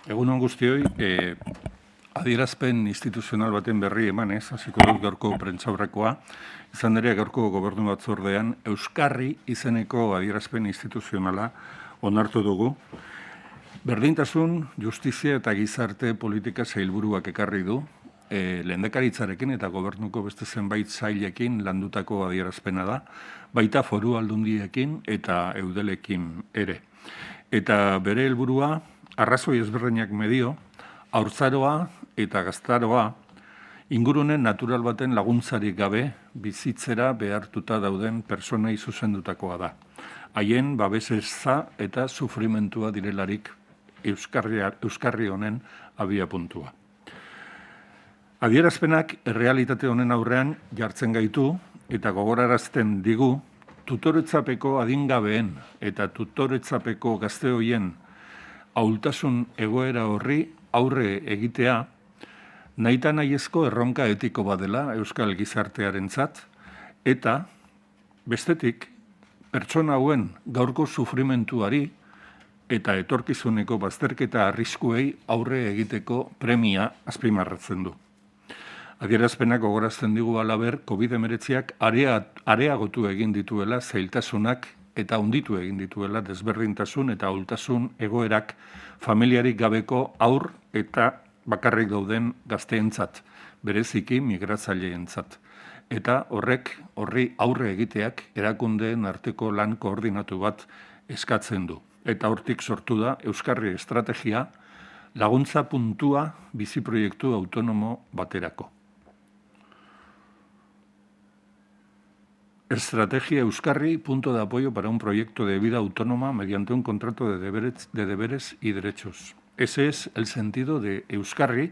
Egun on guztioi, adierazpen instituzional baten berri emanez, hasiko dut gaurko prentsaurrekoa, izan ere gaurko gobernu batzordean Euskarri izeneko adierazpen instituzionala onartu dugu. Berdintasun, justizia eta gizarte politika sailburuak ekarri du, lehendakaritzarekin eta gobernuko beste zenbait sailekin landutako adierazpena da, baita foru aldundiekin eta eudelekin ere. Eta bere helburua, arrazoi ezberdinak medio, haurtzaroa eta gaztaroa ingurune natural baten laguntzarik gabe bizitzera behartuta dauden personei zuzendutakoa da. Haien babeseza eta sufrimentua direlarik Euskarri honen abiapuntua. Adierazpenak errealitate honen aurrean jartzen gaitu eta gogorarazten digu tutoretzapeko adingabeen eta tutoretzapeko gazte hoien ahultasun egoera horri aurre egitea nahita nahiezko erronka etiko badela euskal gizartearentzat eta bestetik pertsona hauen gaurko sufrimentuari eta etorkizuneko bazterketa arriskuei aurre egiteko premia azpimarratzen du. Adierazpenak gogorazten digu halaber COVID-19ak areagotu egin dituela zailtasunak eta handitu egin dituela desberdintasun eta ahultasun egoerak familiarik gabeko haur eta bakarrik dauden gazteentzat, bereziki migratzaileentzat. Eta horri aurre egiteak erakundeen arteko lan koordinatu bat eskatzen du. Eta hortik sortu da Euskarri estrategia laguntza puntua biziproiektu autonomo baterako. Estrategia Euskarri, punto de apoyo para un proyecto de vida autónoma mediante un contrato de deberes y derechos. Ese es el sentido de Euskarri,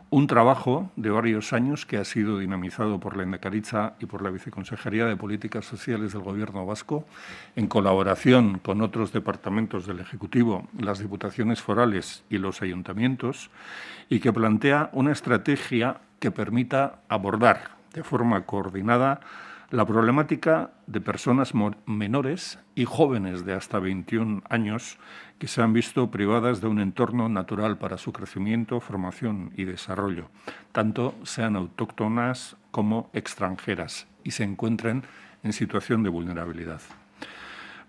un trabajo de varios años que ha sido dinamizado por la Lehendakaritza y por la Viceconsejería de Políticas Sociales del Gobierno vasco, en colaboración con otros departamentos del Ejecutivo, las diputaciones forales y los ayuntamientos, y que plantea una estrategia que permita abordar de forma coordinada la problemática de personas menores y jóvenes de hasta 21 años que se han visto privadas de un entorno natural para su crecimiento, formación y desarrollo, tanto sean autóctonas como extranjeras, y se encuentren en situación de vulnerabilidad.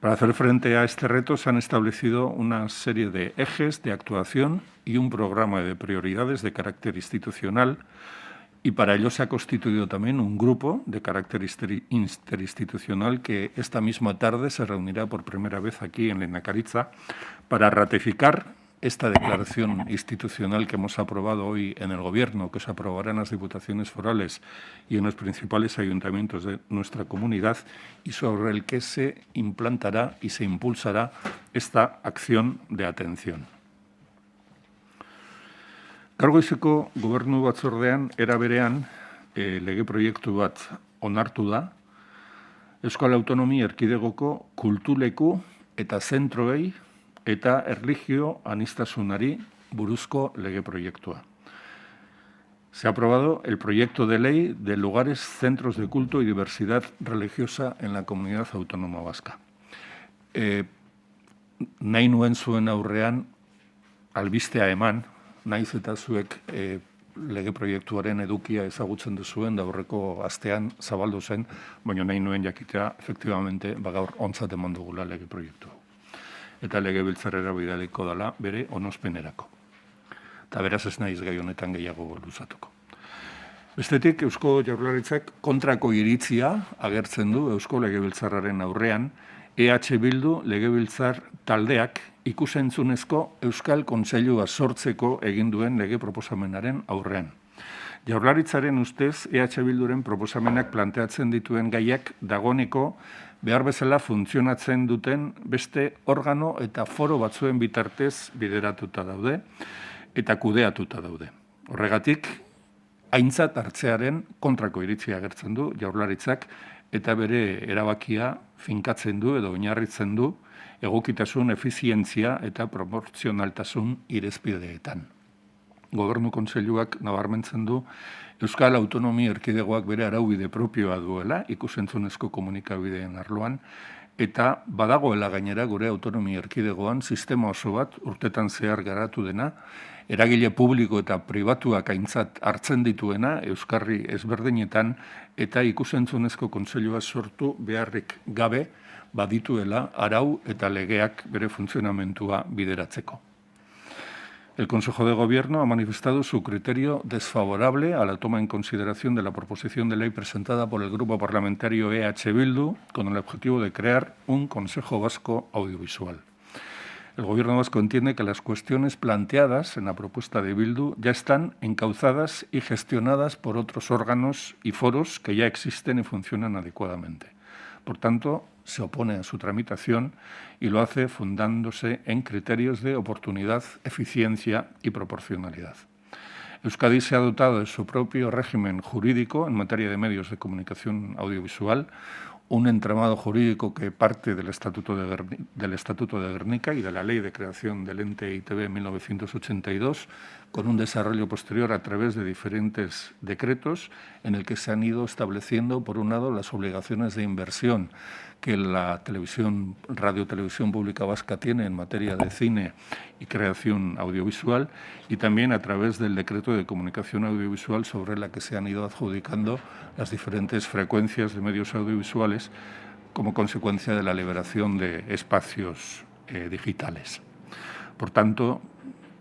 Para hacer frente a este reto se han establecido una serie de ejes de actuación y un programa de prioridades de carácter institucional. Y para ello se ha constituido también un grupo de carácter interinstitucional que esta misma tarde se reunirá por primera vez aquí en Lehendakaritza para ratificar esta declaración institucional que hemos aprobado hoy en el Gobierno, que se aprobará en las diputaciones forales y en los principales ayuntamientos de nuestra comunidad y sobre el que se implantará y se impulsará esta acción de atención. Gaurgoizeko gobernu batzordean era berean lege proiektu bat onartu da Euskal Autonomia Erkidegoko kultuleku eta zentroei eta erlijio aniztasunari buruzko lege proiektua. Se ha aprobado el proyecto de ley de lugares, centros de culto y diversidad religiosa en la comunidad autónoma vasca. Nahi nuen zuen aurrean albistea eman, naiz eta zuek lege proiektuaren edukia ezagutzen duzuen, da aurreko astean zabaldu zen, baina nahi nuen jakitea, efektibamente, gaur ontzat eman dugula lege proiektu. Eta legebiltzarrera bidaliko dela bere onospenerako. Eta beraz ez naiz gai honetan gehiago luzatuko. Bestetik, Eusko Jaurlaritzak kontrako iritzia agertzen du Eusko Legebiltzarraren aurrean, EH Bildu Legebiltzar taldeak ikusentzunezko Euskal Kontseilua sortzeko egin duen lege proposamenaren aurrean. Jaurlaritzaren ustez, EH Bilduren proposamenak planteatzen dituen gaiak dagoeneko behar bezala funtzionatzen duten beste organo eta foro batzuen bitartez bideratuta daude eta kudeatuta daude. Horregatik, aintzat hartzearen kontrako iritzia agertzen du Jaurlaritzak eta bere erabakia finkatzen du edo oinarritzen du egokitasun, efizientzia eta proportzionaltasun irizpideetan. Gobernu Kontseiluak nabarmentzen du Euskal Autonomia Erkidegoak bere araubide propioa duela, ikusentzunezko komunikabideen arloan, eta badagoela gainera gure autonomia erkidegoan sistema oso bat urtetan zehar garatu dena, eragile publiko eta pribatuak aintzat hartzen dituena euskarri ezberdinetan eta ikusentzunezko kontseilua sortu beharrik gabe badituela arau eta legeak bere funtzionamentua bideratzeko. El Consejo de Gobierno ha manifestado su criterio desfavorable a la toma en consideración de la proposición de ley presentada por el Grupo Parlamentario EH Bildu con el objetivo de crear un Consejo Vasco Audiovisual. El Gobierno vasco entiende que las cuestiones planteadas en la propuesta de Bildu ya están encauzadas y gestionadas por otros órganos y foros que ya existen y funcionan adecuadamente. Por tanto, se opone a su tramitación y lo hace fundándose en criterios de oportunidad, eficiencia y proporcionalidad. Euskadi se ha dotado de su propio régimen jurídico en materia de medios de comunicación audiovisual, un entramado jurídico que parte del Estatuto de Gernika y de la Ley de Creación del Ente EITB en 1982, con un desarrollo posterior a través de diferentes decretos en el que se han ido estableciendo, por un lado, las obligaciones de inversión que la Radio Televisión Pública Vasca tiene en materia de cine y creación audiovisual, y también a través del decreto de comunicación audiovisual sobre la que se han ido adjudicando las diferentes frecuencias de medios audiovisuales como consecuencia de la liberación de espacios digitales. Por tanto,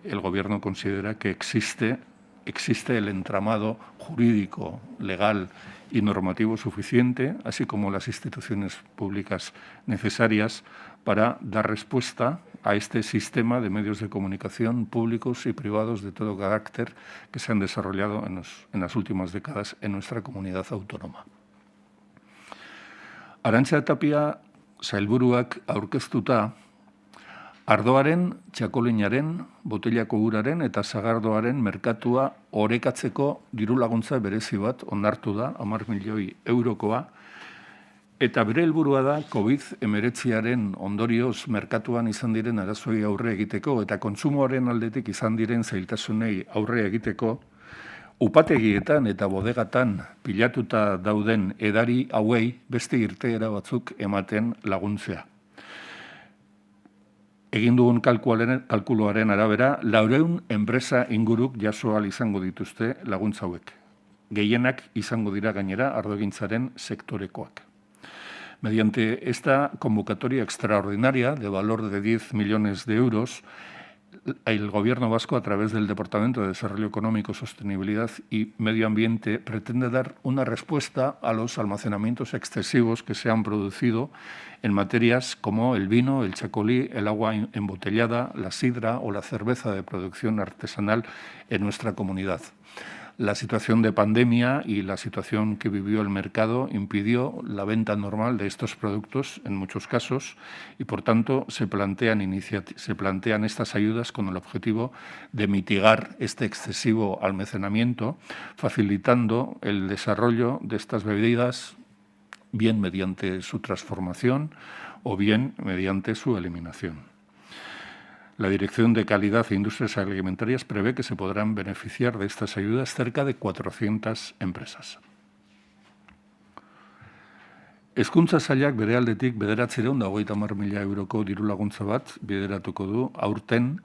el Gobierno considera que existe el entramado jurídico, legal y normativo suficiente, así como las instituciones públicas necesarias para dar respuesta a este sistema de medios de comunicación públicos y privados de todo carácter que se han desarrollado en las últimas décadas en nuestra comunidad autónoma. Arantxa Tapia sailburuak aurkeztuta, ardoaren, txakolinaren, botilako uraren eta sagardoaren merkatua orekatzeko dirulaguntza berezi bat onartu da, 10 milioi eurokoa, eta bere helburua da COVID-19 ondorioz merkatuan izan diren arazoei aurre egiteko eta kontsumoaren aldetik izan diren zailtasunei aurre egiteko, upategietan eta bodegatan pilatuta dauden edari hauei beste irteera batzuk ematen laguntzea. Egin dugun kalkuloaren arabera, 400 enpresa inguruk jaso ahal izango dituzte laguntza hauek. Gehienak izango dira gainera ardogintzaren sektorekoak. Mediante esta convocatoria extraordinaria de valor de 10 millones de euros, el Gobierno vasco, a través del Departamento de Desarrollo Económico, Sostenibilidad y Medio Ambiente, pretende dar una respuesta a los almacenamientos excesivos que se han producido en materias como el vino, el chacolí, el agua embotellada, la sidra o la cerveza de producción artesanal en nuestra comunidad. La situación de pandemia y la situación que vivió el mercado impidió la venta normal de estos productos en muchos casos y, por tanto, se plantean estas ayudas con el objetivo de mitigar este excesivo almacenamiento, facilitando el desarrollo de estas bebidas, bien mediante su transformación o bien mediante su eliminación. La Dirección de Calidad e Industrias Alimentarias prevé que se podrán beneficiar de estas ayudas cerca de 400 empresas. Hezkuntza sailak bere aldetik 950.000 euroko dirulaguntza bat bideratuko du aurten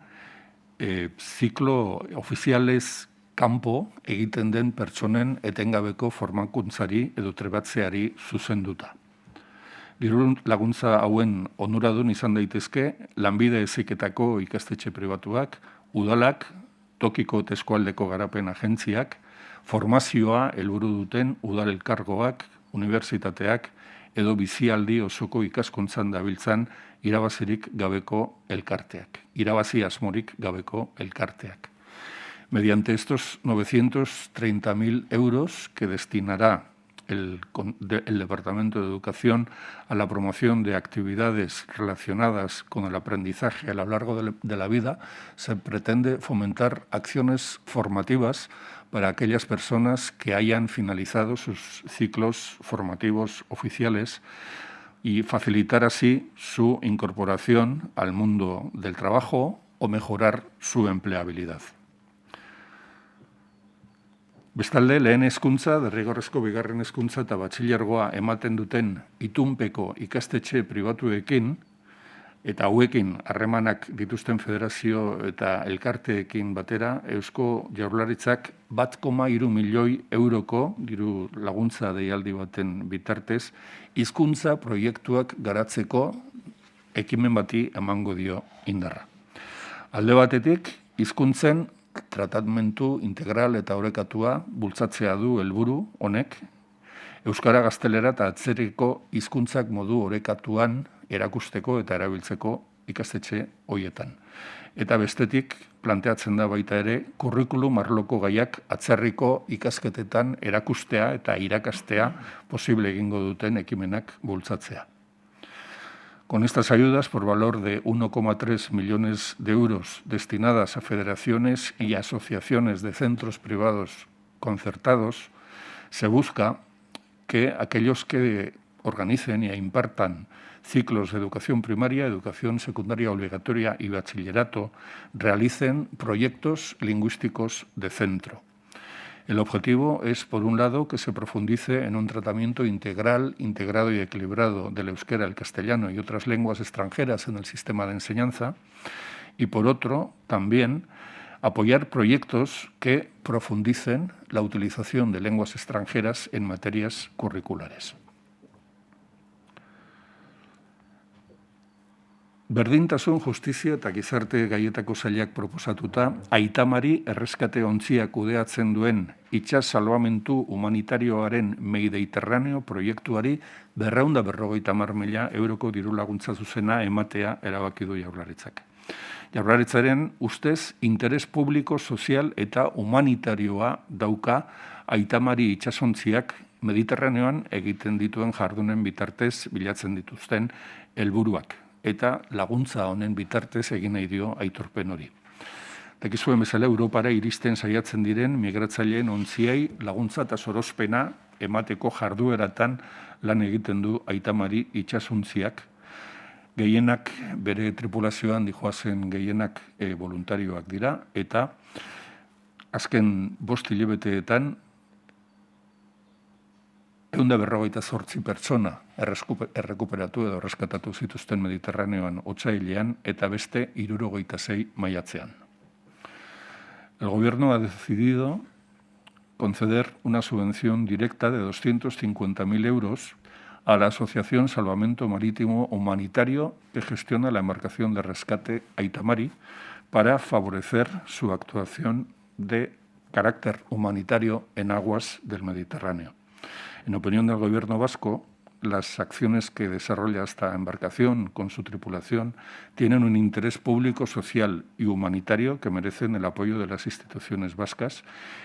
ziklo ofizialez kanpo egiten den pertsonen etengabeko formakuntzari edo trebatzeari zuzenduta. Diru laguntza hauen onuradun izan daitezke lanbide heziketako ikastetxe pribatuak, udalak, tokiko eta eskualdeko garapen agentziak, formazioa helburu duten udal elkargoak, unibertsitateak edo bizialdi osoko ikaskuntzan dabiltzan irabazirik gabeko elkarteak, irabazi asmorik gabeko elkarteak. Mediante estos 930.000 euros que destinará el Departamento de Educación a la promoción de actividades relacionadas con el aprendizaje a lo largo de la vida, se pretende fomentar acciones formativas para aquellas personas que hayan finalizado sus ciclos formativos oficiales y facilitar así su incorporación al mundo del trabajo o mejorar su empleabilidad. Bestalde, lehen hezkuntza, derrigorrezko bigarren hezkuntza eta batxilergoa ematen duten itunpeko ikastetxe pribatuekin eta hauekin harremanak dituzten federazio eta elkarteekin batera, Eusko Jaurlaritzak 1,3 milioi euroko diru laguntza deialdi baten bitartez, hizkuntza proiektuak garatzeko ekimen bati emango dio indarra. Alde batetik, hizkuntzen tratamentu integral eta orekatua bultzatzea du helburu honek, euskara, gaztelera eta atzerriko hizkuntzak modu orekatuan erakusteko eta erabiltzeko ikastetxe hoietan. Eta bestetik, planteatzen da baita ere, kurrikulum arloko gaiak atzerriko ikasketetan erakustea eta irakastea posible egingo duten ekimenak bultzatzea. Con estas ayudas, por valor de 1,3 millones de euros destinadas a federaciones y asociaciones de centros privados concertados, se busca que aquellos que organicen y impartan ciclos de educación primaria, educación secundaria obligatoria y bachillerato realicen proyectos lingüísticos de centro. El objetivo es, por un lado, que se profundice en un tratamiento integral, integrado y equilibrado del euskera, el castellano y otras lenguas extranjeras en el sistema de enseñanza, y por otro, también apoyar proyectos que profundicen la utilización de lenguas extranjeras en materias curriculares. Berdintasun, justizia eta gizarte gaietako sailak proposatuta, Aitamari erreskate ontziak kudeatzen duen itsas salbamentu humanitarioaren Mediterraneo proiektuari 250.000 euroko diru laguntza zuzena ematea erabaki du Jaurlaritzak. Jaurlaritzaren ustez interes publiko, sozial eta humanitarioa dauka Aitamari itsasontziak Mediterraneoan egiten dituen jardunen bitartez bilatzen dituzten helburuak. Eta laguntza honen bitartez egin nahi dio aitorpen hori. Dakizuen bezala, Europara iristen saiatzen diren migratzaileen ontziei laguntza eta sorospena emateko jardueratan lan egiten du Aitamari itsasontziak. Gehienak bere tripulazioan dijoazen gehienak voluntarioak dira, eta azken 5 hilabeteetan 158 pertsona errekuperatu edo erreskatatu zituzten Mediterraneoan otsailean eta beste 76 maiatzean. El Gobierno ha decidido conceder una subvención directa de 250.000 euros a la Asociación Salvamento Marítimo Humanitario que gestiona la embarcación de rescate Aitamari para favorecer su actuación de carácter humanitario en aguas del Mediterráneo. En opinión del Gobierno vasco, las acciones que desarrolla esta embarcación con su tripulación tienen un interés público, social y humanitario que merecen el apoyo de las instituciones vascas,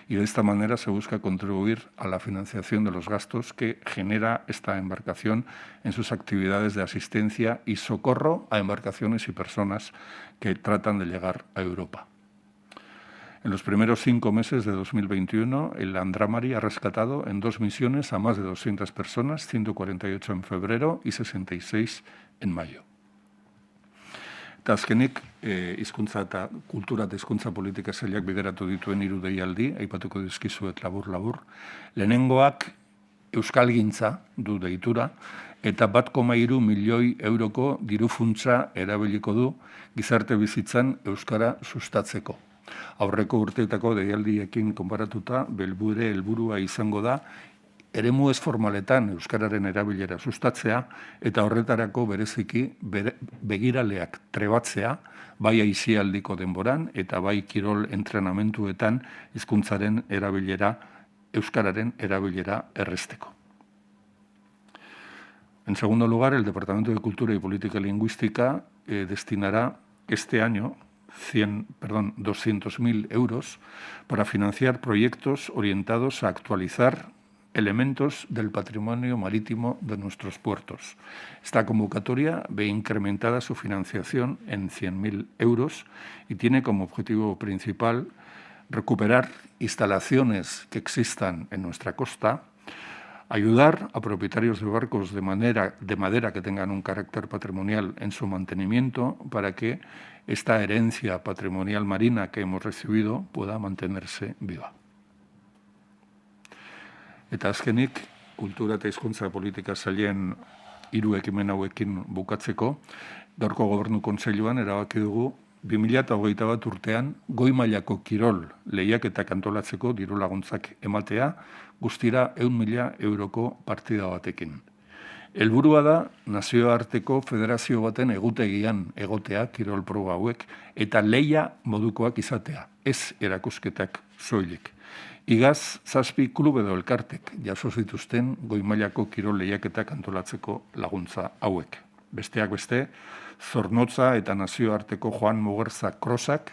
y de esta manera se busca contribuir a la financiación de los gastos que genera esta embarcación en sus actividades de asistencia y socorro a embarcaciones y personas que tratan de llegar a Europa. En los primeros 5 meses de 2021, el Andramari ha rescatado en 2 misiones a más de 200 personas, 148 en febrero y 66 en mayo. Eta azkenik, hizkuntza eta kultura eta hizkuntza politika sailak bideratu dituen 3 deialdi, aipatuko dizkizuet labur-labur. Lehenengoak euskalgintza du deitura, eta 1,3 milioi euroko diru funtsa erabiliko du gizarte bizitzan euskara sustatzeko. Aurreko urteetako deialdiekin konparatuta, helburua izango da eremu ez formaletan euskararen erabilera sustatzea eta horretarako bereziki begiraleak trebatzea, bai aisialdiko denboran eta bai kirol entrenamentuetan hizkuntzaren erabilera, euskararen erabilera errazteko. En segundo lugar, el Departamento de Cultura y Política Lingüística destinará este año 200.000 euros para financiar proyectos orientados a actualizar elementos del patrimonio marítimo de nuestros puertos. Esta convocatoria ve incrementada su financiación en 100.000 euros y tiene como objetivo principal recuperar instalaciones que existan en nuestra costa, ayudar a propietarios de barcos de madera que tengan un carácter patrimonial en su mantenimiento para que esta herencia patrimonial marina que hemos recibido pueda mantenerse viva. Eta azkenik, kultura eta hizkuntza politika sailen 3 ekimen hauekin bukatzeko, gaurko Gobernu Kontseiluan erabaki dugu 2021 urtean goi mailako kirol lehiaketak antolatzeko diru laguntzak ematea, guztira 100.000 euroko partida batekin. Helburua da nazioarteko federazio baten egutegian egotea kirol proba hauek eta lehia modukoak izatea, ez erakusketak soilik. Igaz, 7 klub edo elkartek jaso zituzten goi mailako kirol lehiaketak antolatzeko laguntza hauek. Besteak beste, Zornotza eta nazioarteko Joan Mugerza krosak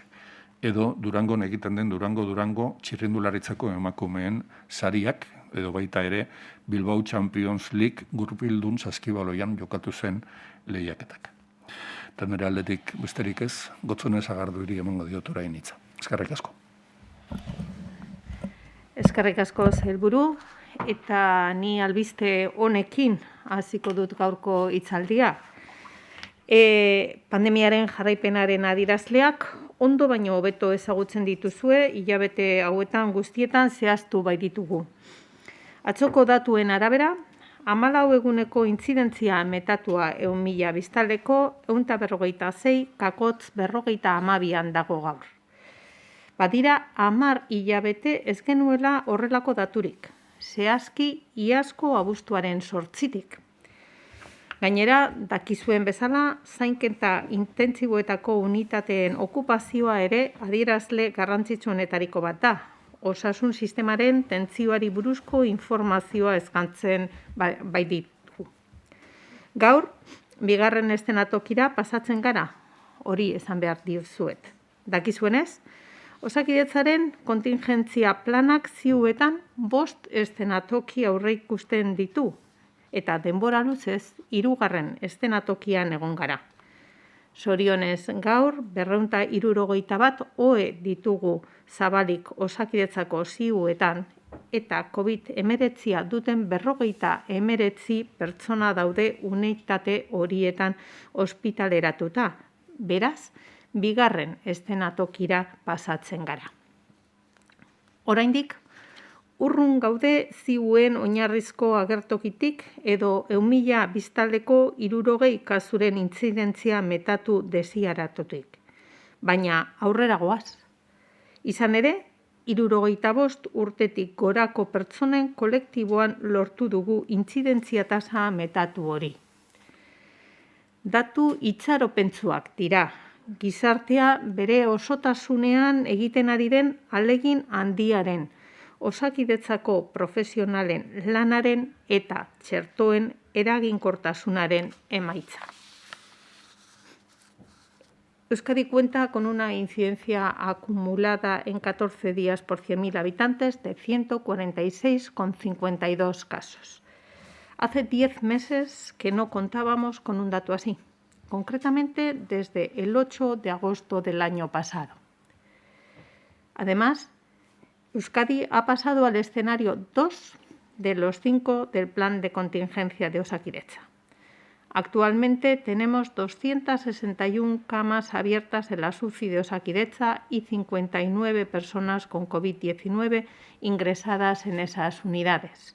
edo Durangon egiten den Durango txirrindularitzako emakumeen sariak, edo baita ere Bilbao Champions League gurpildun saskibaloian jokatu zen lehiaketak. Eta nire aldetik besterik ez, Gotzone Sagarduri emango diot orain hitza. Eskerrik asko. Eskerrik asko sailburu, eta ni albiste honekin hasiko dut gaurko hitzaldia. Pandemiaren jarraipenaren adierazleak ondo baino hobeto ezagutzen dituzue, hilabete hauetan guztietan zehaztu baititugu. Atzoko datuen arabera, 14 eguneko intzidentzia metatua 100.000 biztanleko 156 kakotz 52 dago gaur. Badira 10 hilabete ez genuela horrelako daturik, zehazki iazko abuztuaren 8tik. Gainera, dakizuen bezala, zainketa intentsiboetako unitateen okupazioa ere adierazle garrantzitsuenetariko bat da. Osasun sistemaren tentsioari buruzko informazioa eskaintzen baititu. Gaur, 2. eszenatokira pasatzen gara, hori esan behar dizuet. Dakizuenez, Osakidetzaren kontingentzia planak ziuetan 5 eszenatoki aurreikusten ditu, eta denbora luzez 3. eszenatokian egon gara. Zorionez gaur, 261 OE ditugu zabalik Osakidetzako ziuetan, eta COVID-19 duten 59 pertsona daude unitate horietan ospitaleratuta. Beraz, 2. eszenatokira pasatzen gara. Oraindik, urrun gaude ziuen oinarrizko agertokitik edo 100.000 biztanleko 60 kasuren intzidentzia metatu desiaratutik. Baina aurrera goaz. Izan ere, 65 urtetik gorako pertsonen kolektiboan lortu dugu intzidentzia tasa metatu hori. Datu itxaropentsuak dira, gizartea bere osotasunean egiten ari den ahalegin handiaren, Osakidetzako profesionalen lanaren eta txertoen eraginkortasunaren emaitza. Euskadi cuenta con una incidencia acumulada en 14 días por 100.000 habitantes de 146,52 casos. Hace 10 meses que no contábamos con un dato así, concretamente desde el 8 de agosto del año pasado. Además, Euskadi ha pasado al escenario 2 de los 5 del plan de contingencia de Osakidetza. Actualmente tenemos 261 camas abiertas en la UCI de Osakidetza y 59 personas con COVID-19 ingresadas en esas unidades.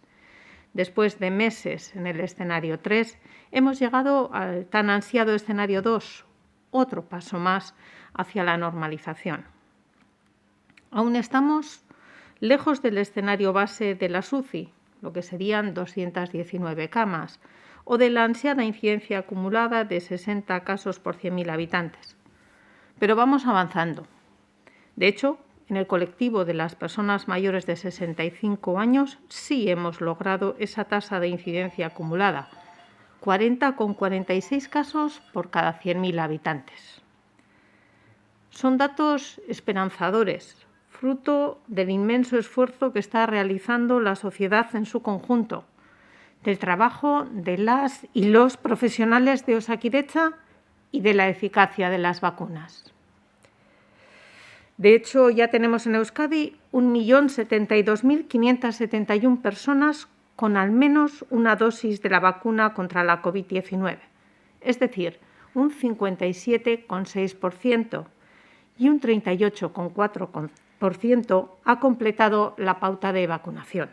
Después de meses en el escenario 3, hemos llegado al tan ansiado escenario 2, otro paso más hacia la normalización. Aún estamos lejos del escenario base de la UCI, lo que serían 219 camas, o de la ansiada incidencia acumulada de 60 casos por 100.000 habitantes. Pero vamos avanzando. De hecho, en el colectivo de las personas mayores de 65 años sí hemos logrado esa tasa de incidencia acumulada, 40,46 casos por cada 100.000 habitantes. Son datos esperanzadores, fruto del inmenso esfuerzo que está realizando la sociedad en su conjunto, del trabajo de las y los profesionales de Osakidetza y de la eficacia de las vacunas. De hecho, ya tenemos en Euskadi 1.072.571 personas con al menos una dosis de la vacuna contra la COVID-19, es decir, un 57,6%, y un 38,4% ha completado la pauta de vacunación.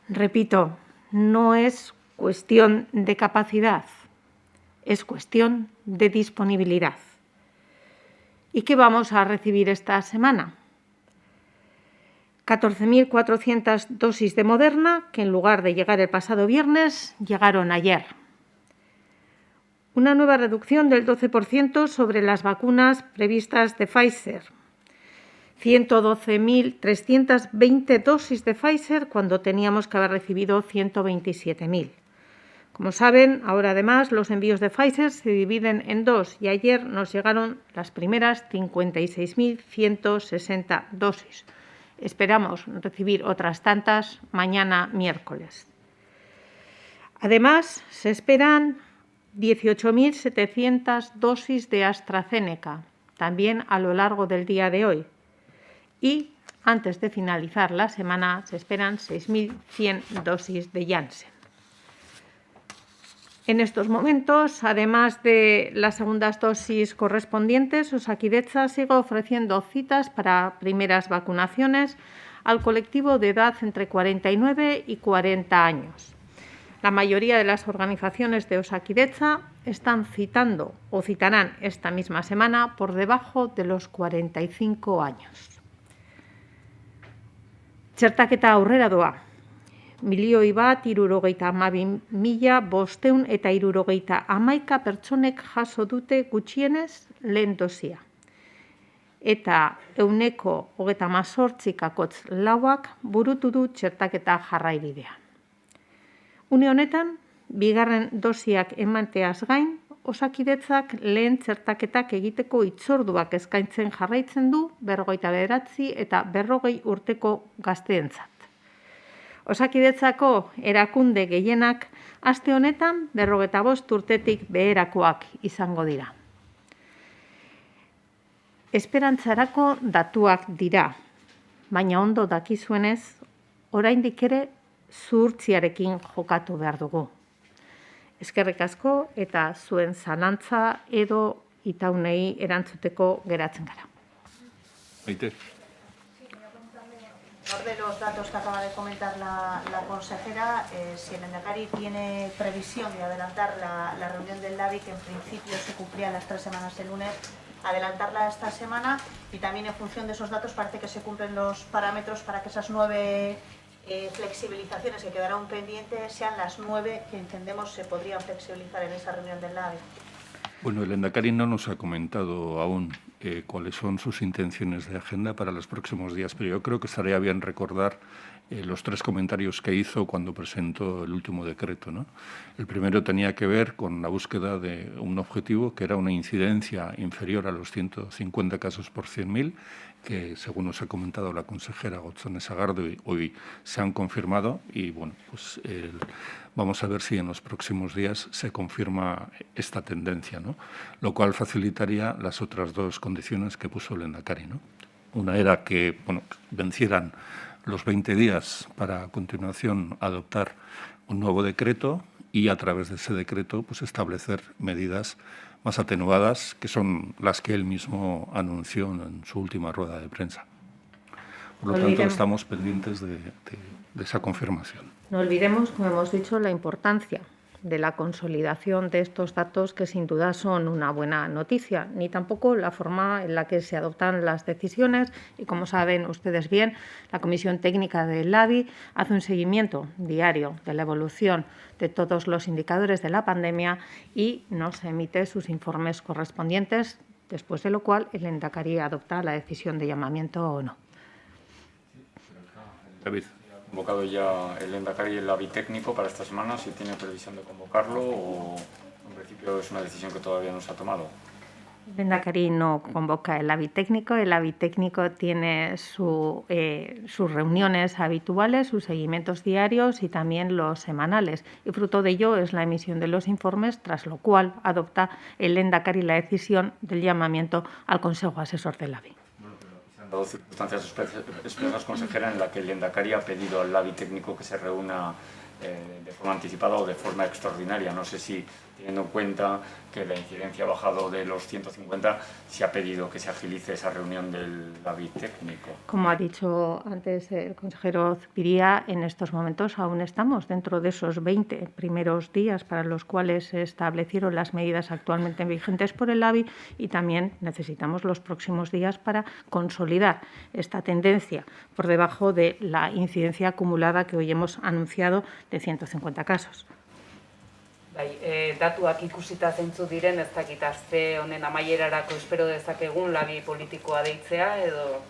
Repito, no es cuestión de capacidad, es cuestión de disponibilidad. ¿Y qué vamos a recibir esta semana? 14.400 dosis de Moderna, que en lugar de llegar el pasado viernes, llegaron ayer. Una nueva reducción del 12% sobre las vacunas previstas de Pfizer. 112.320 dosis de Pfizer cuando teníamos que haber recibido 127.000. Como saben, ahora además los envíos de Pfizer se dividen en dos y ayer nos llegaron las primeras 56.160 dosis. Esperamos recibir otras tantas mañana miércoles. Además, se esperan 18.700 dosis de AstraZeneca, también a lo largo del día de hoy. Y antes de finalizar la semana se esperan 6.100 dosis de Janssen. En estos momentos, además de las segundas dosis correspondientes, Osakidetza sigue ofreciendo citas para primeras vacunaciones al colectivo de edad entre 49 y 40 años. La mayoría de las organizaciones de Osakidetza están citando o citarán esta misma semana por debajo de los 45 años. Txertaketa aurrera doa. 1.352.511 pertsonek jaso dute gutxienez lehen dosia. Eta 38,8% burutu du txertaketa jarraibidea. Une honetan, bigarren dosiak emateaz gain, Osakidetzak lehen txertaketak egiteko hitzorduak eskaintzen jarraitzen du 59 eta 40 urteko gazteentzat. Osakidetzako erakunde gehienak aste honetan 55 urtetik beherakoak izango dira. Esperantzarako datuak dira, baina ondo dakizuenez, oraindik ere zuhurtziarekin jokatu behar dugu. Eskerrik asko eta zuen zalantza edo itaunei erantzuteko geratzen gara. Maite. De los datos que acaba de comentar la consejera, si el Lehendakari tiene previsión de adelantar la reunión del LABI, que en principio se cumplía las 3 semanas el lunes, adelantarla esta semana, y también en función de esos datos parece que se cumplen los parámetros para que esas 9 flexibilizaciones que quedaron pendientes sean las 9 que entendemos se podrían flexibilizar en esa reunión del LABI. Bueno, el Lehendakari no nos ha comentado aún cuáles son sus intenciones de agenda para los próximos días, pero yo creo que estaría bien recordar los 3 comentarios que hizo cuando presentó el último decreto, ¿no? El primero tenía que ver con la búsqueda de un objetivo que era una incidencia inferior a los 150 casos por 100.000, que según nos ha comentado la consejera Gotzone Sagardo, hoy se han confirmado y bueno, pues vamos a ver si en los próximos días se confirma esta tendencia, ¿no? Lo cual facilitaría las otras 2 condiciones que puso el Lehendakari, ¿no? Una era que vencieran los 20 días para a continuación adoptar un nuevo decreto y a través de ese decreto pues establecer medidas más atenuadas, que son las que él mismo anunció en su última rueda de prensa. Por lo tanto, estamos pendientes de esa confirmación. No olvidemos, como hemos dicho, la importancia de la consolidación de estos datos, que sin duda son una buena noticia, ni tampoco la forma en la que se adoptan las decisiones. Y como saben ustedes bien, la Comisión Técnica del LABI hace un seguimiento diario de la evolución de todos los indicadores de la pandemia y nos emite sus informes correspondientes, después de lo cual el Lehendakari adopta la decisión de llamamiento o no. David. ¿Ha convocado ya el Lehendakari el LABI técnico para esta semana? ¿Si tiene previsión de convocarlo o en principio es una decisión que todavía no se ha tomado? El Lehendakari no convoca el LABI técnico. El LABI técnico tiene sus reuniones habituales, sus seguimientos diarios y también los semanales. Y fruto de ello es la emisión de los informes, tras lo cual adopta el Lehendakari la decisión del llamamiento al Consejo Asesor del LABI. Se han dado circunstancias expresas, consejera, en la que el Lehendakari ha pedido al LABI técnico que se reúna de forma anticipada o de forma extraordinaria. No sé si teniendo en cuenta que la incidencia ha bajado de los 150, se ha pedido que se agilice esa reunión del LABI técnico. Como ha dicho antes el consejero Zupiria, en estos momentos aún estamos dentro de esos 20 primeros días para los cuales se establecieron las medidas actualmente vigentes por el LABI, y también necesitamos los próximos días para consolidar esta tendencia por debajo de la incidencia acumulada que hoy hemos anunciado de 150 casos. Datuak ikusita zeintzu diren, ez dakit aste honen amaierarako espero dezakegun LABI politikoa deitzea edo...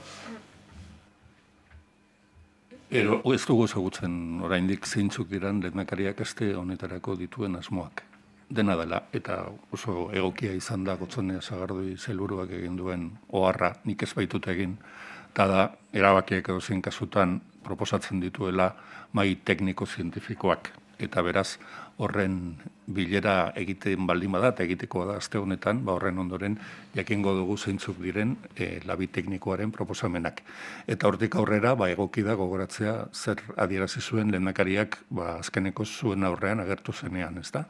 Ez dugu ezagutzen oraindik zeintzuk diren lehendakariak aste honetarako dituen asmoak. Dena dela, eta oso egokia izan da Gotzone Sagardui sailburuak egin duen oharra, nik ez baitut egin, eta da, erabakiak edozein kasutan proposatzen dituela mahai tekniko-zientifikoak. Eta beraz, horren bilera egiten baldin bada, eta egitekoa da aste honetan, horren ondoren jakingo dugu zeintzuk diren LABI teknikoaren proposamenak. Eta hortik aurrera, egoki da gogoratzea zer adierazi zuen lehendakariak azkeneko zuen aurrean agertu zenean, ez da?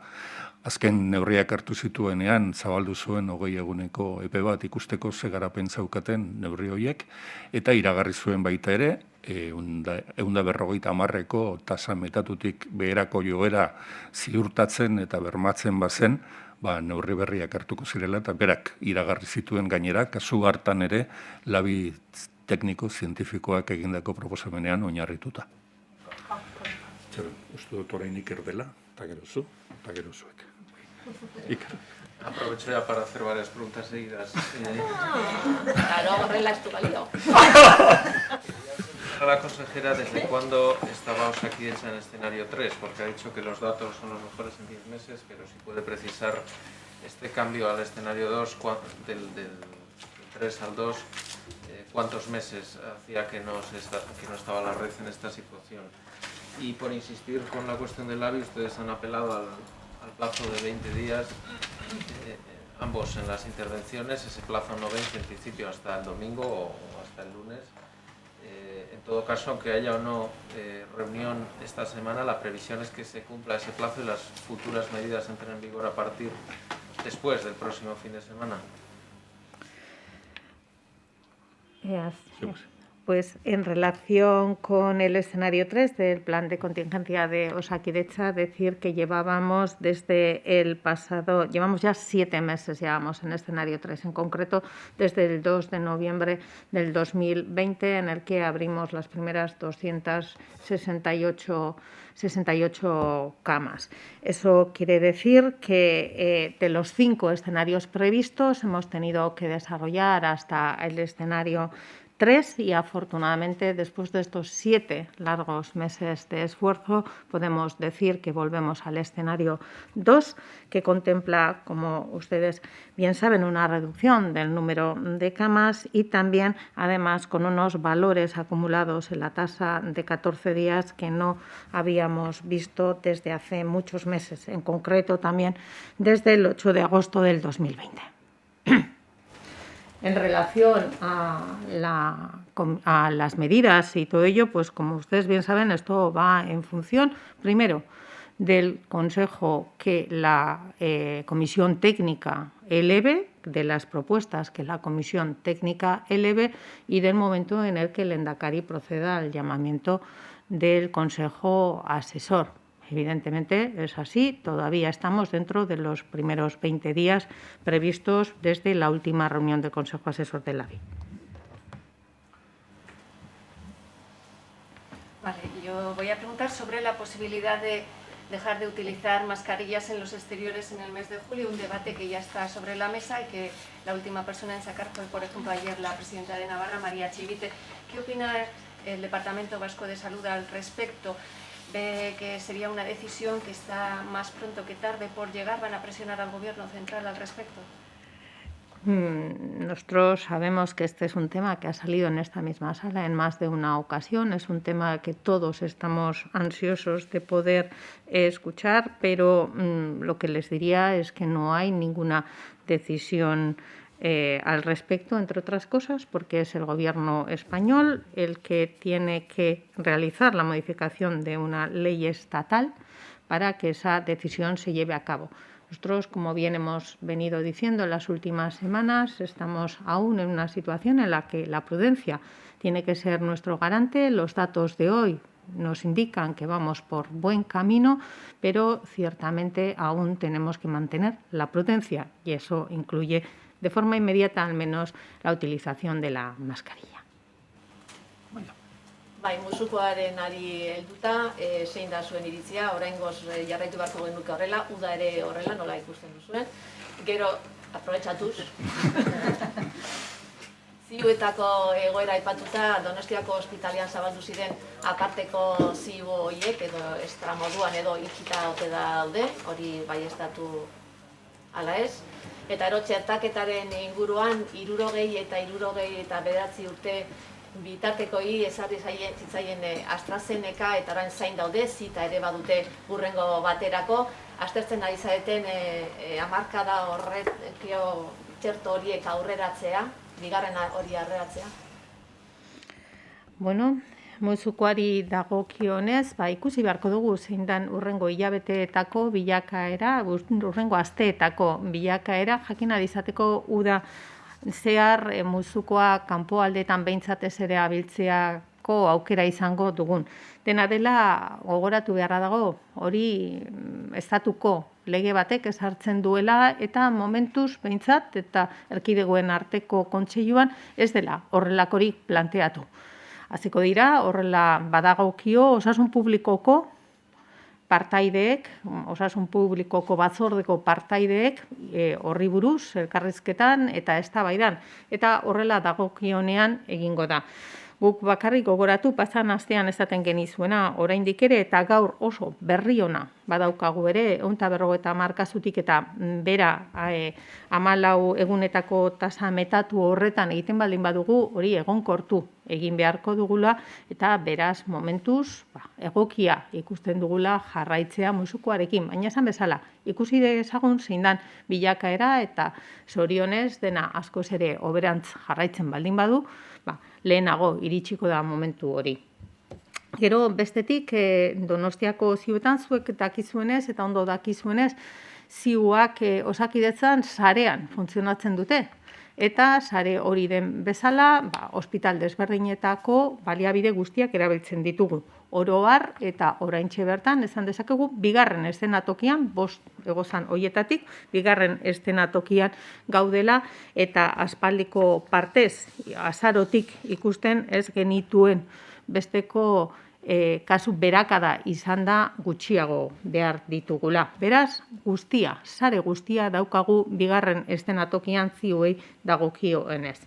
Azken neurriak hartu zituenean, zabaldu zuen 20 eguneko epe bat ikusteko ze garapen zeukaten neurri horiek, eta iragarri zuen baita ere, 150ko tasa metatutik beherako joera ziurtatzen eta bermatzen bazen, neurri berriak hartuko zirela, eta berak iragarri zituen gainera, kasu hartan ere, LABI tekniko-zientifikoak egindako proposamenean oinarrituta. Uste dut orainik erdela, eta gero zu, eta gero zuek. Aprovecho ya para hacer varias preguntas seguidas. Claro, relax tu calio. A la consejera, ¿desde cuándo estaba Osakidetza en escenario 3? Porque ha dicho que los datos son los mejores en 10 meses, pero si puede precisar este cambio al escenario 2, del 3 al 2, ¿cuántos meses hacía que no estaba la red en esta situación? Y por insistir con la cuestión del LABI, ustedes han apelado al plazo de 20 días, ambos en las intervenciones. Ese plazo no vence en principio hasta el domingo o hasta el lunes. En todo caso, aunque haya o no reunión esta semana, la previsión es que se cumpla ese plazo y las futuras medidas entren en vigor a partir después del próximo fin de semana. Pues en relación con el escenario 3 del plan de contingencia de Osakidetza, decir que llevamos ya 7 meses en escenario 3, en concreto desde el 2 de noviembre del 2020, en el que abrimos las primeras 268 camas. Eso quiere decir que de los 5 escenarios previstos hemos tenido que desarrollar hasta el escenario 3 y afortunadamente después de estos 7 largos meses de esfuerzo podemos decir que volvemos al escenario 2, que contempla, como ustedes bien saben, una reducción del número de camas y también además con unos valores acumulados en la tasa de 14 días que no habíamos visto desde hace muchos meses, en concreto también desde el 8 de agosto del 2020. En relación a las medidas y todo ello, pues como ustedes bien saben, esto va en función, primero, del consejo que la comisión técnica eleve, de las propuestas que la comisión técnica eleve y del momento en el que el Lehendakari proceda al llamamiento del consejo asesor. Evidentemente es así, todavía estamos dentro de los primeros 20 días previstos desde la última reunión del Consejo Asesor del LABI. Vale, yo voy a preguntar sobre la posibilidad de dejar de utilizar mascarillas en los exteriores en el mes de julio, un debate que ya está sobre la mesa y que la última persona en sacar fue, por ejemplo, ayer la presidenta de Navarra, María Chivite. ¿Qué opina el Departamento Vasco de Salud al respecto? ¿Ve que sería una decisión que está más pronto que tarde por llegar? ¿Van a presionar al Gobierno central al respecto? Nosotros sabemos que este es un tema que ha salido en esta misma sala en más de una ocasión. Es un tema que todos estamos ansiosos de poder escuchar, pero lo que les diría es que no hay ninguna decisión al respecto, entre otras cosas, porque es el Gobierno español el que tiene que realizar la modificación de una ley estatal para que esa decisión se lleve a cabo. Nosotros, como bien hemos venido diciendo en las últimas semanas, estamos aún en una situación en la que la prudencia tiene que ser nuestro garante. Los datos de hoy nos indican que vamos por buen camino, pero ciertamente aún tenemos que mantener la prudencia y eso incluye de forma inmediata al menos la utilización de la mascarilla. Bai, musukoaren ari helduta, zein da zuen iritzia, oraingoz jarraitu beharko genuke horrela, uda ere horrela, nola ikusten duzuen. Gero, aprobetxatuz, ziuetako egoera aipatuta, Donostiako ospitalean zabaldu ziren aparteko ziu horiek, edo estra moduan edo itxita ote daude, hori baieztatu ala ez. Eta ero txertaketaren inguruan, 60 eta 69 urte bitartekoi ezarri zitzaien AstraZeneca eta orain zain daude, zita ere badute hurrengo baterako. Aztertzen ari zareten hamarkada horrekio txerto horiek aurreratzea, bigarren hori aurreratzea? Bueno, musukoari dagokionez, ikusi beharko dugu zein den hurrengo hilabeteetako bilakaera, hurrengo asteetako bilakaera, jakin ahal izateko uda zehar musukoa kanpoaldeetan behintzatez ere abiltzeako aukera izango dugun. Dena dela gogoratu beharra dago, hori estatuko lege batek ezartzen duela eta momentuz behintzat eta erkidegoen arteko kontseiluan ez dela horrelakorik planteatu. Hasiko dira, horrela badagokio osasun publikoko partaideek, osasun publikoko batzordeko partaideek horri buruz elkarrizketan eta eztabaidan eta horrela dagokionean egingo da. Guk bakarrik gogoratu pasan astean esaten genizuena oraindik ere eta gaur oso berri ona badaukagu ere 150 kasutik eta bera 14 egunetako tasa metatu horretan egiten baldin badugu hori egonkortu egin beharko dugula eta beraz momentuz egokia ikusten dugula jarraitzea musukoarekin, baina esan bezala ikusi dezagun zein dan bilakaera eta zorionez dena askoz ere hoberantz jarraitzen baldin badu, lehenago iritsiko da momentu hori. Gero bestetik Donostiako ziuetan zuek dakizuenez eta ondo dakizuenez ziuak Osakidetzan sarean funtzionatzen dute. Eta sare hori den bezala, ospital desberdinetako baliabide guztiak erabiltzen ditugu. Oro har eta oraintxe bertan esan dezakegu bigarren eszenatokian, 5 egozan hoietatik, bigarren eszenatokian gaudela eta aspaldiko partez azarotik ikusten ez genituen besteko kasu berakada izan da gutxiago behar ditugula. Beraz, sare guztia daukagu bigarren eszenatokian ziuei dagokioenez.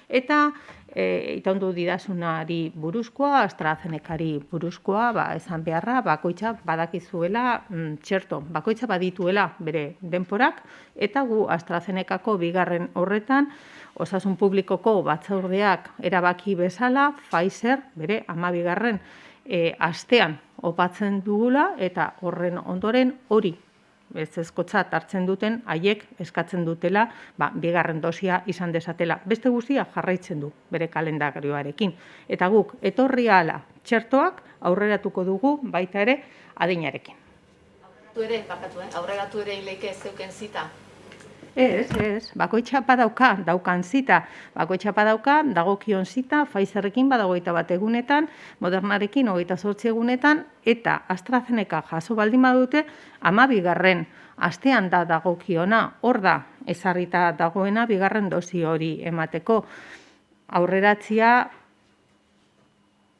Eta itaundu didazunari buruzkoa, AstraZenecari buruzkoa, esan beharra, bakoitza badakizuela txerto, bakoitza badituela bere denporak, eta gu AstraZenecako bigarren horretan, osasun publikoko batzordeak erabaki bezala, Pfizer bere 12. Astean opatzen dugula eta horren ondoren hori ezkotzat hartzen duten haiek eskatzen dutela bigarren dosia izan dezatela. Beste guztia jarraitzen du bere kalendarioarekin. Eta guk etorri ahala txertoak aurreratuko dugu baita ere adinarekin. Aurreratu ere ileike zeuken zita? Ez, bakoitza daukan zita. Bakoitza dagokion zita, Pfizerrekin 21 egunetan, Modernarekin 28 egunetan, eta AstraZeneca jaso baldin badute 12. astean da dagokiona, hor da ezarrita dagoena bigarren dosi hori emateko. Aurreratzia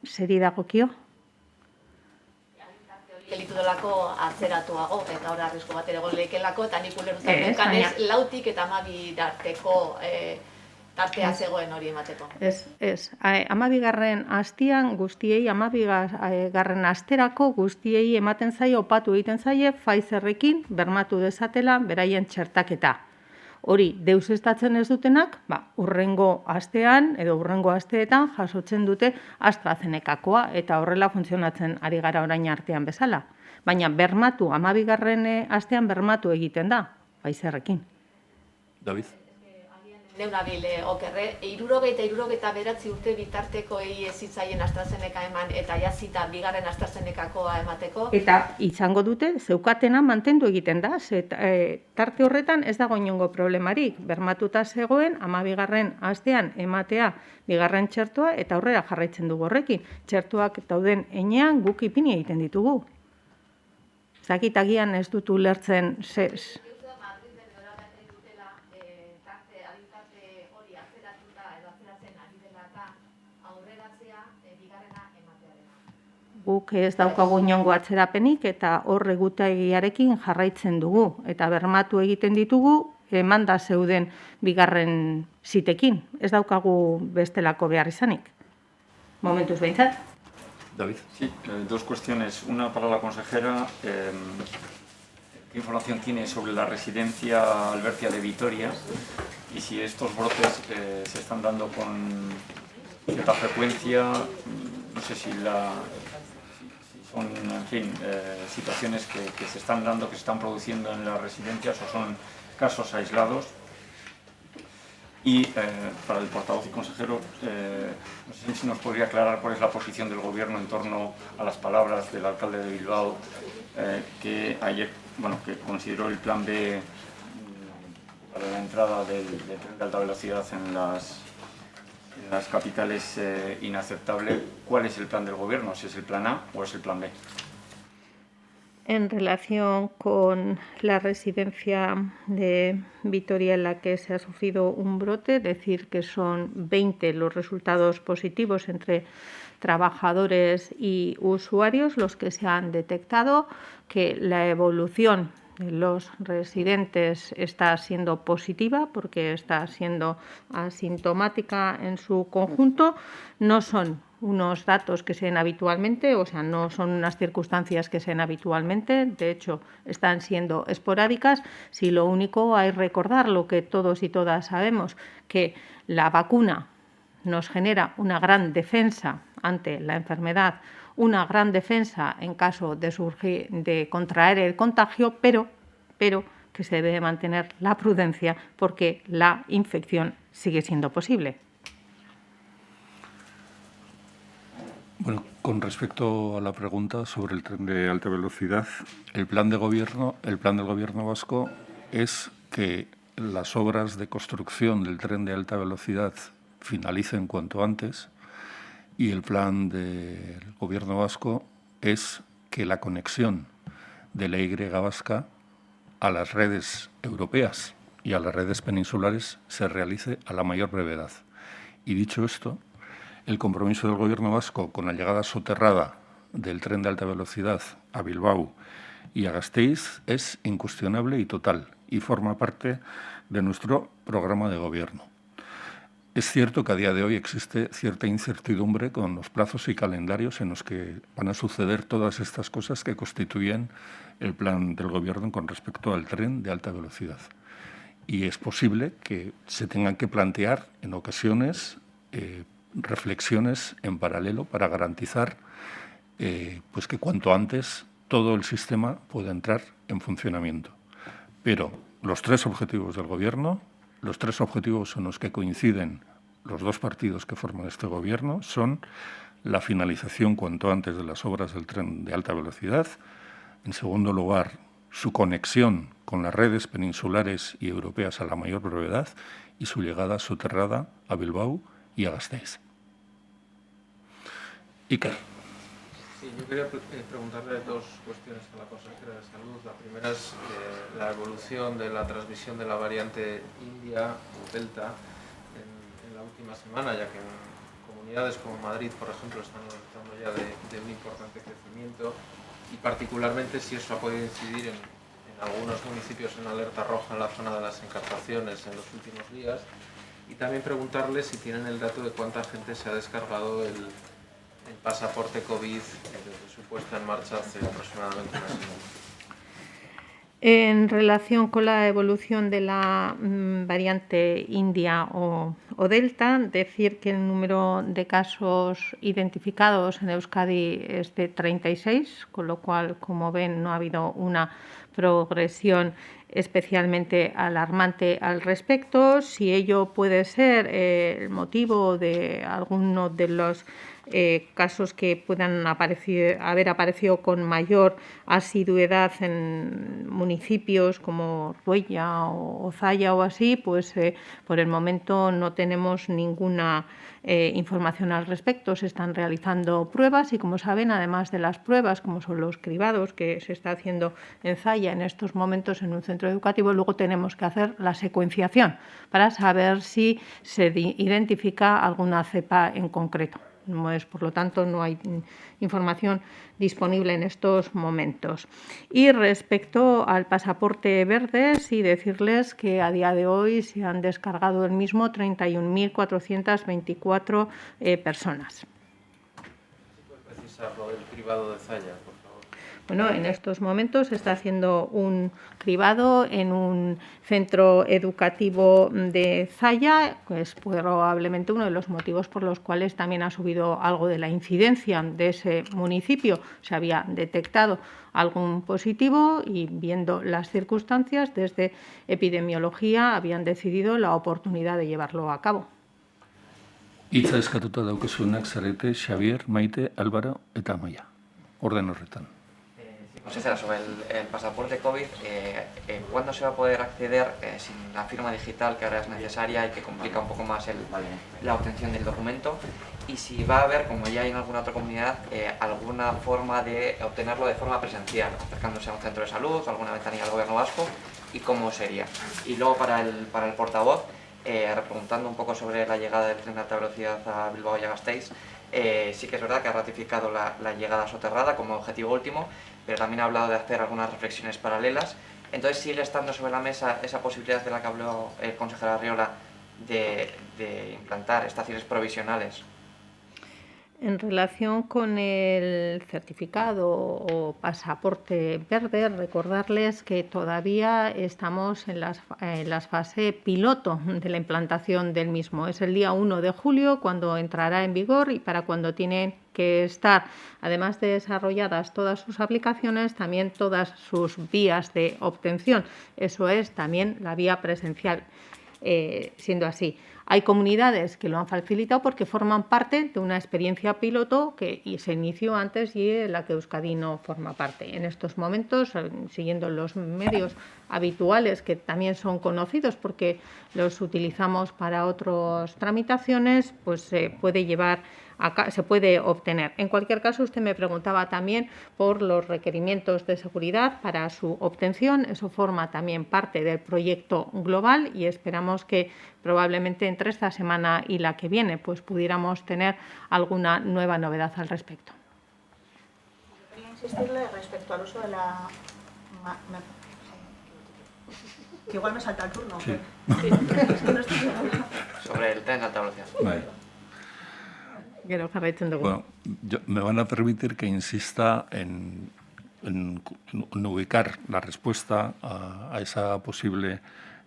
zeri dagokio? Gelitu delako atzeratuago, eta hor arrisko bat ere lekelako, eta nik ulertzen kanez 4 eta 12 arteko tartea zegoen hori emateko. Ez. 12. astean guztiei, 12. asterako guztiei ematen zaie, opatu egiten zaie, Pfizerrekin bermatu dezatela beraien txertaketa. Hori, deuseztatzen ez dutenak, hurrengo astean edo hurrengo asteetan jasotzen dute AstraZenecakoa eta horrela funtzionatzen ari gara orain artean bezala. Baina bermatu, 12. astean bermatu egiten da, Pfizerrekin. David? Neunabil okerre, 69 urte bitartekoei zitzaien AstraZeneca eman eta jazita bigarren AstraZenecakoa emateko. Eta izango dute, zeukatena mantendu egiten da, tarte horretan ez dago inongo problemarik. Bermatuta zegoen, 12. astean ematea bigarren txertoa eta aurrera jarraitzen dugu horrekin. Txertoak dauden enean guk ipini egiten ditugu. Zakitagian ez dut ulertzen guk ez daukagu inongo atzerapenik eta hor egutegiarekin jarraitzen dugu. Eta bermatu egiten ditugu, emanda zeuden bigarren zitekin. Ez daukagu bestelako behar izanik. Momentuz behintzat. David. Sí, dos cuestiones. Una para la consejera. ¿Qué información tiene sobre la residencia Albertia de Vitoria? Y si estos brotes se están dando con cierta frecuencia, no sé si son, en fin, situaciones que se están dando, que se están produciendo en las residencias o son casos aislados. Y para el portavoz y consejero, no sé si nos podría aclarar cuál es la posición del Gobierno en torno a las palabras del alcalde de Bilbao, que ayer, que consideró el plan B para la entrada del tren de alta velocidad en las capitales inaceptable. ¿Cuál es el plan del Gobierno? ¿Si es el plan A o es el plan B? En relación con la residencia de Vitoria en la que se ha sufrido un brote, decir que son 20 los resultados positivos entre trabajadores y usuarios los que se han detectado, que la evolución de los residentes está siendo positiva porque está siendo asintomática en su conjunto. No son unos datos que se den habitualmente, o sea, no son unas circunstancias que se den habitualmente, de hecho, están siendo esporádicas. Si lo único hay que recordar lo que todos y todas sabemos, que la vacuna nos genera una gran defensa ante la enfermedad, una gran defensa en caso de contraer el contagio, pero que se debe mantener la prudencia porque la infección sigue siendo posible. Bueno, con respecto a la pregunta sobre el tren de alta velocidad, el plan del Gobierno vasco es que las obras de construcción del tren de alta velocidad finalicen cuanto antes y el plan del Gobierno vasco es que la conexión de la Y vasca a las redes europeas y a las redes peninsulares se realice a la mayor brevedad. Y dicho esto, el compromiso del Gobierno vasco con la llegada soterrada del tren de alta velocidad a Bilbao y a Gasteiz es incuestionable y total y forma parte de nuestro programa de Gobierno. Es cierto que a día de hoy existe cierta incertidumbre con los plazos y calendarios en los que van a suceder todas estas cosas que constituyen el plan del Gobierno con respecto al tren de alta velocidad. Y es posible que se tengan que plantear en ocasiones reflexiones en paralelo para garantizar pues que cuanto antes todo el sistema pueda entrar en funcionamiento. Pero los tres objetivos del Gobierno, los tres objetivos en los que coinciden los dos partidos que forman este Gobierno son la finalización cuanto antes de las obras del tren de alta velocidad, en segundo lugar, su conexión con las redes peninsulares y europeas a la mayor brevedad y su llegada soterrada a Bilbao y a Gasteiz. Iker. Sí, yo quería preguntarle dos cuestiones a la consejera de Salud. La primera es la evolución de la transmisión de la variante India o Delta en la última semana, ya que en comunidades como Madrid, por ejemplo, están alertando ya de un importante crecimiento y particularmente si eso ha podido incidir en algunos municipios en alerta roja en la zona de las encartaciones en los últimos días. Y también preguntarle si tienen el dato de cuánta gente se ha descargado el pasaporte COVID desde su puesta en marcha hace aproximadamente una semana. En relación con la evolución de la variante India o o Delta. Decir que el número de casos identificados en Euskadi es de 36, con lo cual, como ven, no ha habido una progresión especialmente alarmante al respecto. Si ello puede ser el motivo de alguno de los casos que puedan haber aparecido con mayor asiduidad en municipios como Ruella o Zalla o así, pues por el momento no tenemos ninguna información al respecto. Se están realizando pruebas y, como saben, además de las pruebas, como son los cribados que se está haciendo en Zalla en estos momentos en un centro educativo, luego tenemos que hacer la secuenciación para saber si se identifica alguna cepa en concreto. Por lo tanto, no hay información disponible en estos momentos. Y respecto al pasaporte verde, sí decirles que a día de hoy se han descargado el mismo 31.424 personas. ¿Puede precisar lo del cribado de Zalla, por favor? Bueno, en estos momentos se está haciendo un cribado en un centro educativo de Zalla, que es probablemente uno de los motivos por los cuales también ha subido algo de la incidencia de ese municipio. Se había detectado algún positivo y, viendo las circunstancias, desde epidemiología habían decidido la oportunidad de llevarlo a cabo. Hitza eskatuta daukazunak zarete Xavier, Maite, Álvaro eta Amaia. Orden horretan. Consejera, sobre el pasaporte COVID, ¿cuándo se va a poder acceder sin la firma digital que ahora es necesaria y que complica un poco más la obtención del documento? Y si va a haber, como ya hay en alguna otra comunidad, alguna forma de obtenerlo de forma presencial, acercándose a un centro de salud o alguna ventanilla del Gobierno vasco, y cómo sería. Y luego para el portavoz, preguntando un poco sobre la llegada del tren de alta velocidad a Bilbao y a Gasteiz, sí que es verdad que ha ratificado la llegada soterrada como objetivo último, pero también ha hablado de hacer algunas reflexiones paralelas. Entonces, ¿sigue estando sobre la mesa esa posibilidad de la que habló el consejero Arriola de implantar estaciones provisionales? En relación con el certificado o pasaporte verde, recordarles que todavía estamos en la fase piloto de la implantación del mismo. Es el día 1 de julio cuando entrará en vigor, y para cuando tienen que estar, además de desarrolladas todas sus aplicaciones, también todas sus vías de obtención. Eso es también la vía presencial. Siendo así, hay comunidades que lo han facilitado porque forman parte de una experiencia piloto que se inició antes y de la que Euskadi no forma parte. En estos momentos, siguiendo los medios habituales, que también son conocidos porque los utilizamos para otras tramitaciones, pues se puede obtener. En cualquier caso, usted me preguntaba también por los requerimientos de seguridad para su obtención. Eso forma también parte del proyecto global y esperamos que probablemente entre esta semana y la que viene pues pudiéramos tener alguna nueva novedad al respecto. Quería insistirle respecto al uso de la... que igual me salta el turno. Sí. Sobre el tren de alta velocidad. Vale. Bueno, me van a permitir que insista en ubicar la respuesta a esa posible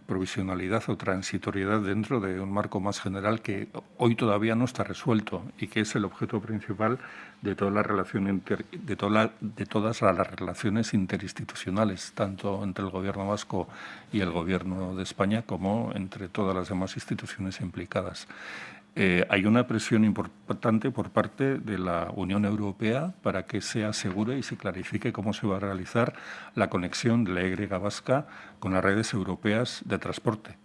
provisionalidad o transitoriedad dentro de un marco más general que hoy todavía no está resuelto y que es el objeto principal de toda la relación de todas las relaciones interinstitucionales, tanto entre el Gobierno vasco y el Gobierno de España como entre todas las demás instituciones implicadas. Hay una presión importante por parte de la Unión Europea para que se asegure y se clarifique cómo se va a realizar la conexión de la Y vasca con las redes europeas de transporte.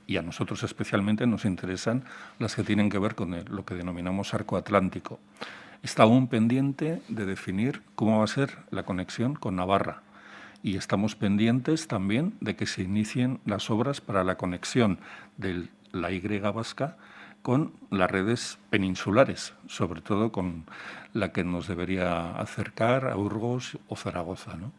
Y a nosotros especialmente nos interesan las que tienen que ver con lo que denominamos arco atlántico. Está aún pendiente de definir cómo va a ser la conexión con Navarra. Y estamos pendientes también de que se inicien las obras para la conexión de la Y vasca con las redes peninsulares, sobre todo con la que nos debería acercar a Burgos o Zaragoza, ¿no?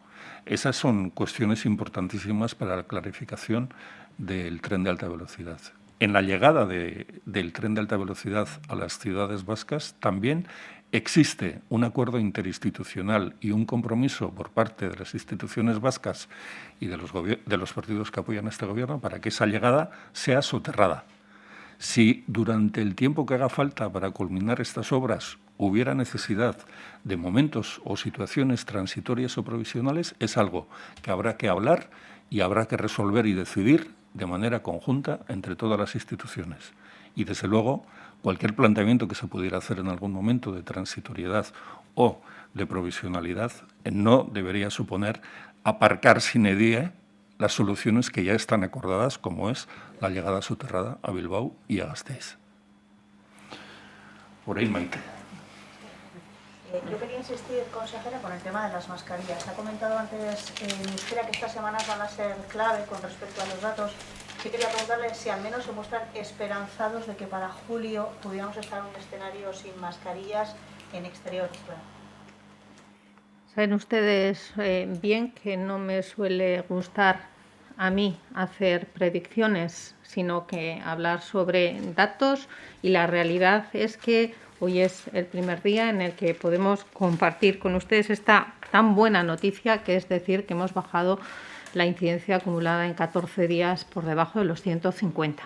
Esas son cuestiones importantísimas para la clarificación del tren de alta velocidad. En la llegada del tren de alta velocidad a las ciudades vascas también existe un acuerdo interinstitucional y un compromiso por parte de las instituciones vascas y de los partidos que apoyan a este gobierno para que esa llegada sea soterrada. Si durante el tiempo que haga falta para culminar estas obras hubiera necesidad de momentos o situaciones transitorias o provisionales, es algo que habrá que hablar y habrá que resolver y decidir de manera conjunta entre todas las instituciones. Y, desde luego, cualquier planteamiento que se pudiera hacer en algún momento de transitoriedad o de provisionalidad no debería suponer aparcar sine die las soluciones que ya están acordadas, como es la llegada soterrada a Bilbao y a Gasteiz. Por ahí, Maite. Yo quería insistir, consejera, con el tema de las mascarillas. Ha comentado antes en euskera que estas semanas van a ser clave con respecto a los datos. Sí quería preguntarle si al menos se muestran esperanzados de que para julio pudiéramos estar en un escenario sin mascarillas en exteriores. Saben ustedes bien que no me suele gustar a mí hacer predicciones, sino que hablar sobre datos, y la realidad es que hoy es el primer día en el que podemos compartir con ustedes esta tan buena noticia, que es decir que hemos bajado la incidencia acumulada en 14 días por debajo de los 150.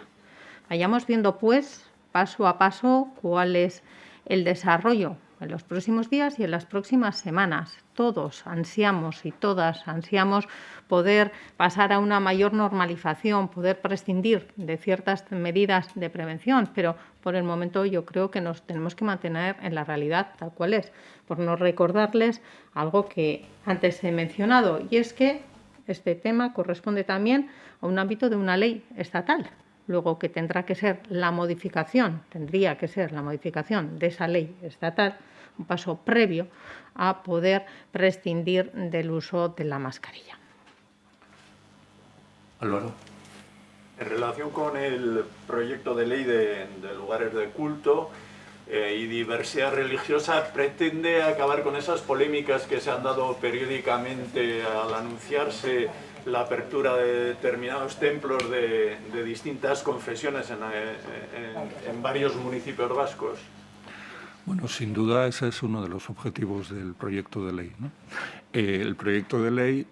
Vayamos viendo, pues, paso a paso cuál es el desarrollo en los próximos días y en las próximas semanas. Todos ansiamos y todas ansiamos poder pasar a una mayor normalización, poder prescindir de ciertas medidas de prevención, pero por el momento yo creo que nos tenemos que mantener en la realidad tal cual es, por no recordarles algo que antes he mencionado, y es que este tema corresponde también a un ámbito de una ley estatal. Luego que tendría que ser la modificación de esa ley estatal, un paso previo a poder prescindir del uso de la mascarilla. Álvaro. En relación con el proyecto de ley de lugares de culto y diversidad religiosa, ¿pretende acabar con esas polémicas que se han dado periódicamente al anunciarse la apertura de determinados templos de distintas confesiones en varios municipios vascos? Bueno, sin duda ese es uno de los objetivos del proyecto de ley, ¿no? El proyecto de ley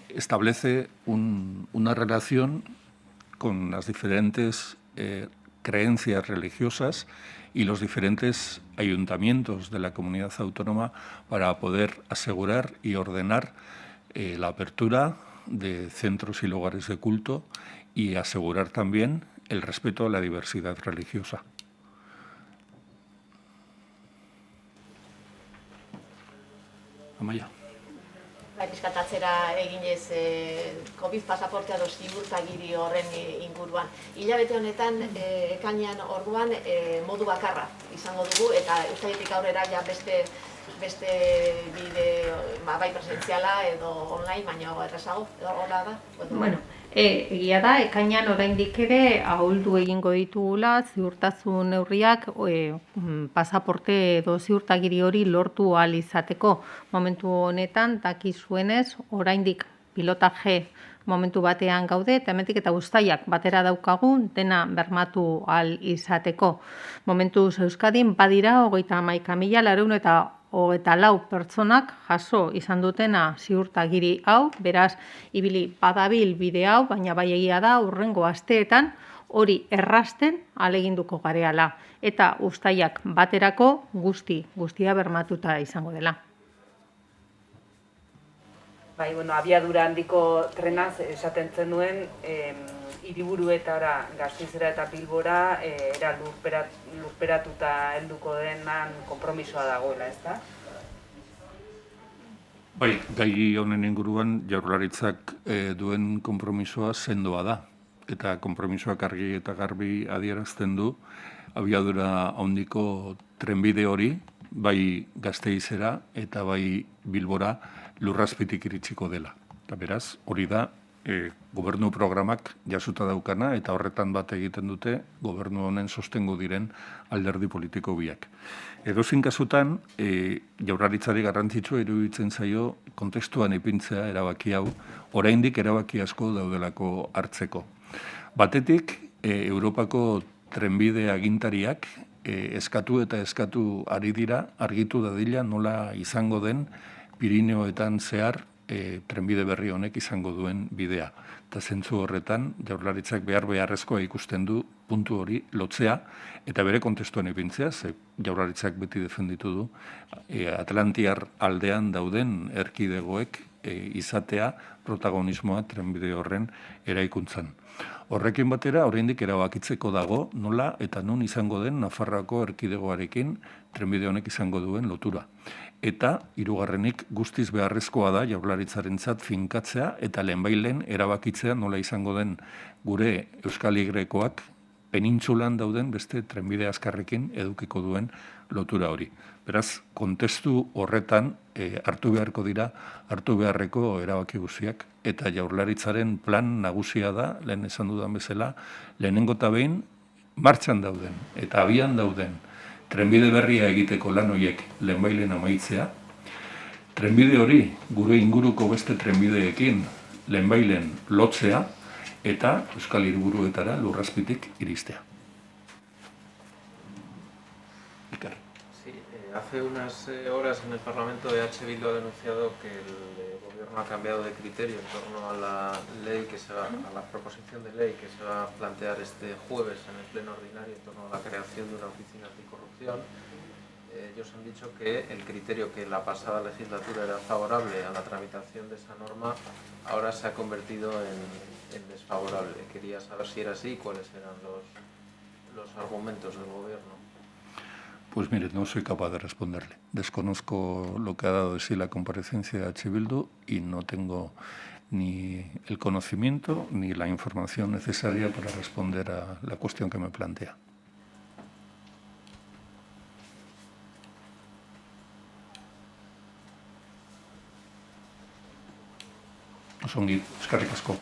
establece una relación con las diferentes creencias religiosas y los diferentes ayuntamientos de la comunidad autónoma para poder asegurar y ordenar la apertura de centros y lugares de culto y asegurar también el respeto a la diversidad religiosa. Amaia. Pizkatatzera eginez COVID pasaportea edo ziurtagiri horren inguruan. Hilabete honetan, ekainean orduan modu bakarra izango dugu, eta uztailetik aurrera ja beste bide, bai presentziala edo online, baina errazago, hola da? Bueno, egia da, ekainean oraindik ere ahuldu egingo ditugula ziurtasun neurriak pasaporte edo ziurtagiri hori lortu ahal izateko. Momentu honetan, dakizuenez, oraindik pilotaje momentu batean gaude, eta hemendik eta uztailak batera daukagun dena bermatu ahal izateko. Momentuz Euskadin badira 31.994 pertsonak jaso izan dutena ziurtagiri hau, beraz, ibili badabil bide hau, baina bai egia da hurrengo asteetan hori errasten ahaleginduko gareala, eta uztailak baterako guztia bermatuta izango dela. Bai, bueno, abiadura handiko trenaz esaten zenuen hiriburuetara, Gasteizera eta Bilbora era lurperatuta helduko denan konpromisoa dagoela, ezta? Bai, gai honen inguruan Jaurlaritzak duen konpromisoa sendoa da, eta konpromisoak argi eta garbi adierazten du abiadura handiko trenbide hori, bai Gasteizera eta bai Bilbora lurrazpitik iritsiko dela. Eta beraz, hori da gobernu programak jasuta daukana, eta horretan bat egiten dute gobernu honen sostengu diren alderdi politiko biak. Edozein kasutan, Jaurlaritzari garrantzitsua iruditzen zaio kontestuan ipintzea erabaki hau, oraindik erabaki asko daudelako hartzeko. Batetik, Europako trenbide agintariak eskatu ari dira, argitu dadila nola izango den Pirineoetan zehar trenbide berri honek izango duen bidea. Eta zentzu horretan, Jaurlaritzak beharrezkoa ikusten du puntu hori lotzea, eta bere kontestuan ipintzea, ze Jaurlaritzak beti defenditu du, Atlantiar aldean dauden erkidegoek izatea protagonismoa trenbide horren eraikuntzan. Horrekin batera, oraindik erabakitzeko dago nola eta nun izango den Nafarroako erkidegoarekin trenbide honek izango duen lotura. Eta, hirugarrenik, guztiz beharrezkoa da Jaurlaritzarentzat finkatzea eta lehenbailen erabakitzea nola izango den gure Euskal Y-koak penintsulan dauden beste trenbide azkarrekin edukiko duen lotura hori. Beraz, kontestu horretan hartu beharko dira, hartu beharreko erabaki guztiak, eta Jaurlaritzaren plan nagusia da, lehen esan dudan bezala, lehenengo eta behin martxan dauden eta abian dauden trenbide berria egiteko lan horiek lehenbailen amaitzea, trenbide hori gure inguruko beste trenbideekin lehenbailen lotzea, eta Euskal Hiriburuetara lurrazpitik iristea. Iker. Sí, hace unas horas en el Parlamento de H. Bildu ha denunciado que el Gobierno ha cambiado de criterio en torno a la ley a la proposición de ley que se va a plantear este jueves en el Pleno Ordinario en torno a la creación de una oficina anticorrupción. Ellos han dicho que el criterio que la pasada legislatura era favorable a la tramitación de esa norma ahora se ha convertido en desfavorable. Quería saber si era así y cuáles eran los argumentos del Gobierno. Pues mire, no soy capaz de responderle. Desconozco lo que ha dado de sí la comparecencia de H. Bildu y no tengo ni el conocimiento ni la información necesaria para responder a la cuestión que me plantea. Osongi, eskerrik asko.